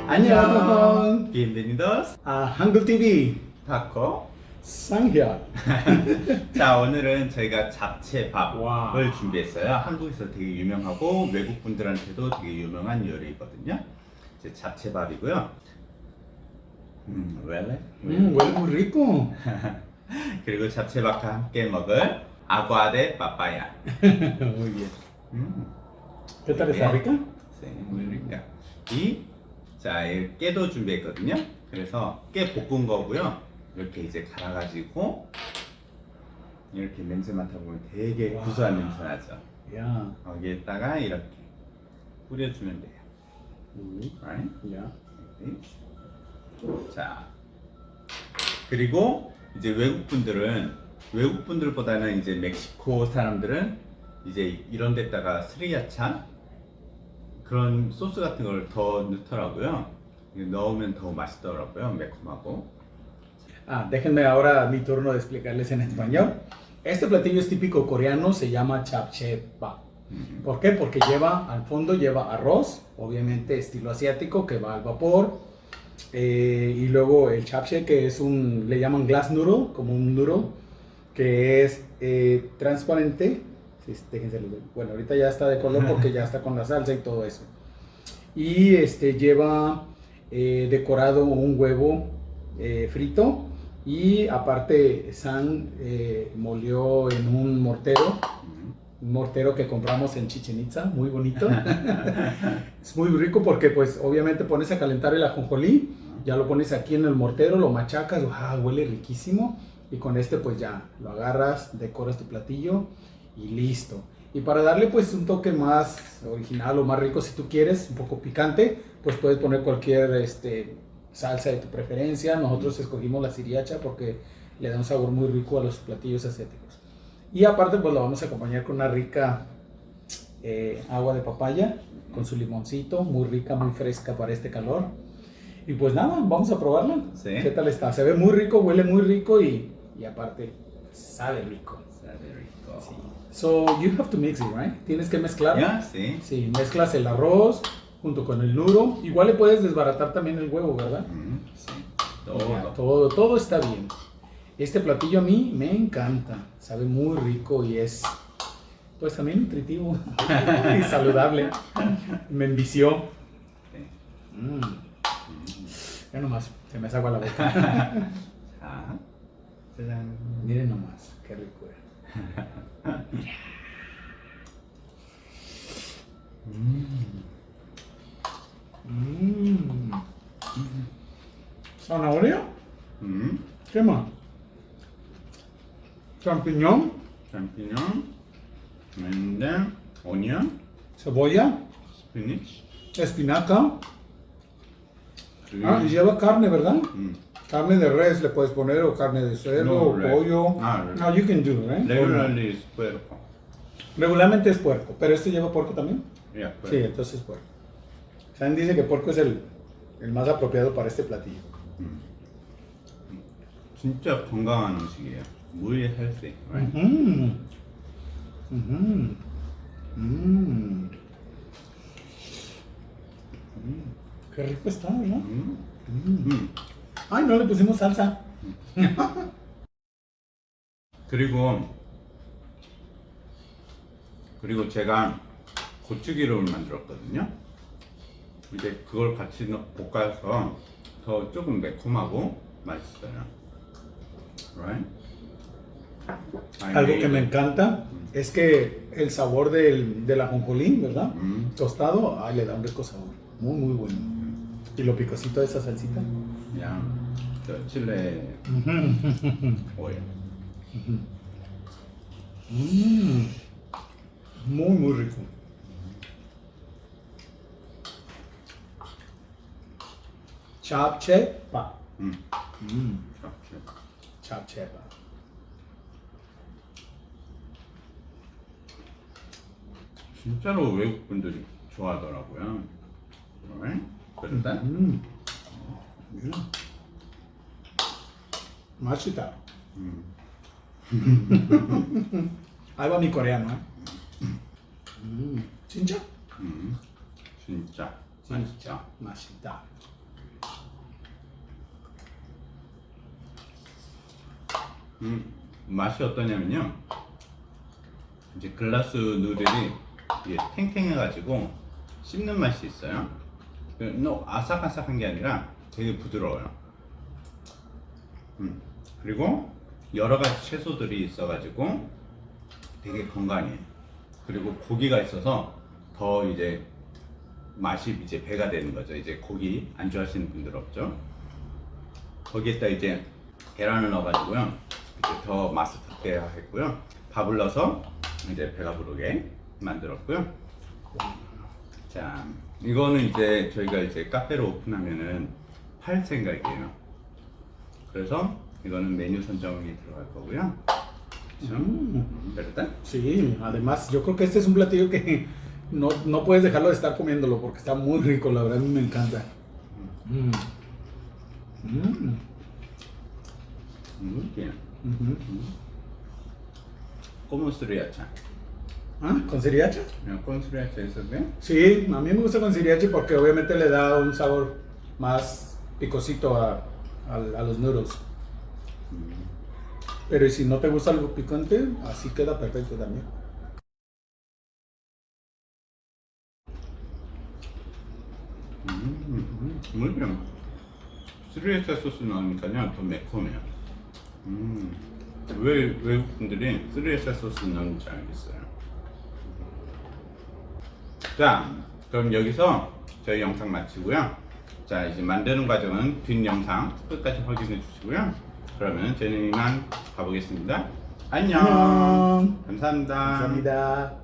안녕. Bienvenidos 한국 TV 타코. 상현. 자, 오늘은 저희가 잡채밥을 와. 준비했어요. 한국에서 되게 유명하고 외국 분들한테도 되게 유명한 요리거든요. 이제 잡채밥이고요. 왜래? Huele muy rico. 그리고 잡채밥과 함께 먹을 agua de papaya. Muy bien. ¿Qué tal está rica? 네, muy rica. 자, 이 깨도 준비했거든요. 그래서 깨 볶은 거고요. 이렇게 이제 갈아가지고 이렇게 냄새 맡아보면 되게 와. 구수한 냄새 나죠. Ya. 거기에다가 이렇게 뿌려주면 돼요. Right? Ya. 자, 그리고 이제 외국분들보다는 이제 멕시코 사람들은 이제 이런 데다가 스리라차 그런 소스 같은 걸 더 넣더라고요. 넣으면 더 맛있더라고요. 매콤하고. Déjenme ahora mi turno de explicarles en español. Este platillo es típico coreano, se llama japchae-pap. ¿Por qué? Porque al fondo lleva arroz, obviamente estilo asiático, que va al vapor. Y luego el japchae, que es le llaman glass noodle, como un noodle, que es transparente. Sí, déjense bueno, ahorita ya está de color porque ya está con la salsa y todo eso. Y lleva decorado un huevo frito. Y aparte San molió en un mortero que compramos en Chichen Itza, muy bonito. Es muy rico porque pues obviamente pones a calentar el ajonjolí, ya lo pones aquí en el mortero, lo machacas, huele riquísimo. Y con pues ya lo agarras, decoras tu platillo y listo. Y para darle pues un toque más original o más rico si tú quieres, un poco picante, pues puedes poner cualquier salsa de tu preferencia. Nosotros escogimos la sriracha porque le da un sabor muy rico a los platillos asiáticos. Y aparte pues lo vamos a acompañar con una rica agua de papaya con su limoncito, muy rica, muy fresca para este calor. Y pues nada, vamos a probarla. ¿Sí? ¿Qué tal está? Se ve muy rico, huele muy rico y aparte sabe rico. Sabe rico. Sí. So you have to mix it, right? Tienes que mezclar. ¿Ya? Sí. Sí, mezclas el arroz junto con el noodle. Igual le puedes desbaratar también el huevo, ¿verdad? Sí. Ya, todo está bien. Este platillo a mí me encanta. Sabe muy rico y es pues también nutritivo y saludable. Me envició. Ya nomás, se me hace agua la boca. 자, 짜잔. Miren nomás, qué rico es. ¿Zanahoria? ¿Qué más? Champiñón, champiñón, onion, cebolla, spinach. espinaca. Y lleva carne, ¿verdad? Carne de res le puedes poner, o carne de cerdo, o pollo. No, you can do, right? Regularly es puerco. Regularmente es puerco, pero lleva puerco también. Yeah, Sí, entonces puerco. San dice que puerco es el más apropiado para este platillo. 진짜 건강한 음식이에요. Muy healthy, right? Qué rico está, ¿verdad? Ay, no le pusimos salsa. 그리고 제가 고추기름을 만들었거든요. 이제 그걸 같이 볶아서 더 조금 매콤하고 맛있어요. Right? Algo que me encanta es que el sabor del ajonjolí, ¿verdad? Tostado, le da un rico sabor. Muy, muy bueno. Y lo picosito de esa salsita. Ya, chile oil. Muy, muy rico. Japchae-pap. Japchae-pap. 진짜로 외국 분들이 좋아하더라고요. 그런데? 맛있다. Ahí va mi coreano, ¿eh? 진짜? 진짜 진짜 맛있다. 맛이 어떠냐면요. 이제 글라스 누들이 이게 탱탱해가지고 씹는 맛이 있어요. 너무 아삭아삭한 게 아니라 되게 부드러워요. 그리고 여러 가지 채소들이 있어가지고 되게 건강해. 그리고 고기가 있어서 더 이제 맛이 이제 배가 되는 거죠. 이제 고기 안 좋아하시는 분들 없죠. 거기에다 이제 계란을 넣어가지고요. 이제 더 맛을 돋게 했고요. 밥을 넣어서 이제 배가 부르게 만들었고요. 자, 이거는 이제 저희가 이제 카페를 오픈하면은 팔 생각이에요. 그래서 이거는 메뉴 선정에 들어갈 거고요. ¿Verdad? Sí, además yo creo que este es un platillo que no puedes dejarlo de estar comiéndolo porque está muy rico, la verdad a mí me encanta. Mm. Mm. Muy bien. Ujú. ¿Cómo sriracha? Ah, ¿con sriracha? ¿Con sriracha eso bien? Sí, a mí me gusta con sriracha porque obviamente le da un sabor más picosito a los noodles. Pero si no te gusta algo picante, así queda perfecto también. Muy bien. 스리라차 소스 넣으니까요 더 매콤해요. 왜 외국 분들이 스리라차 소스 넣는지 알겠어요. 자, 그럼 여기서 저희 영상 마치고요. 자, 이제 만드는 과정은 뒷 영상 끝까지 확인해 주시고요. 그러면 저는 이만 가보겠습니다. 안녕. 안녕. 감사합니다. 감사합니다.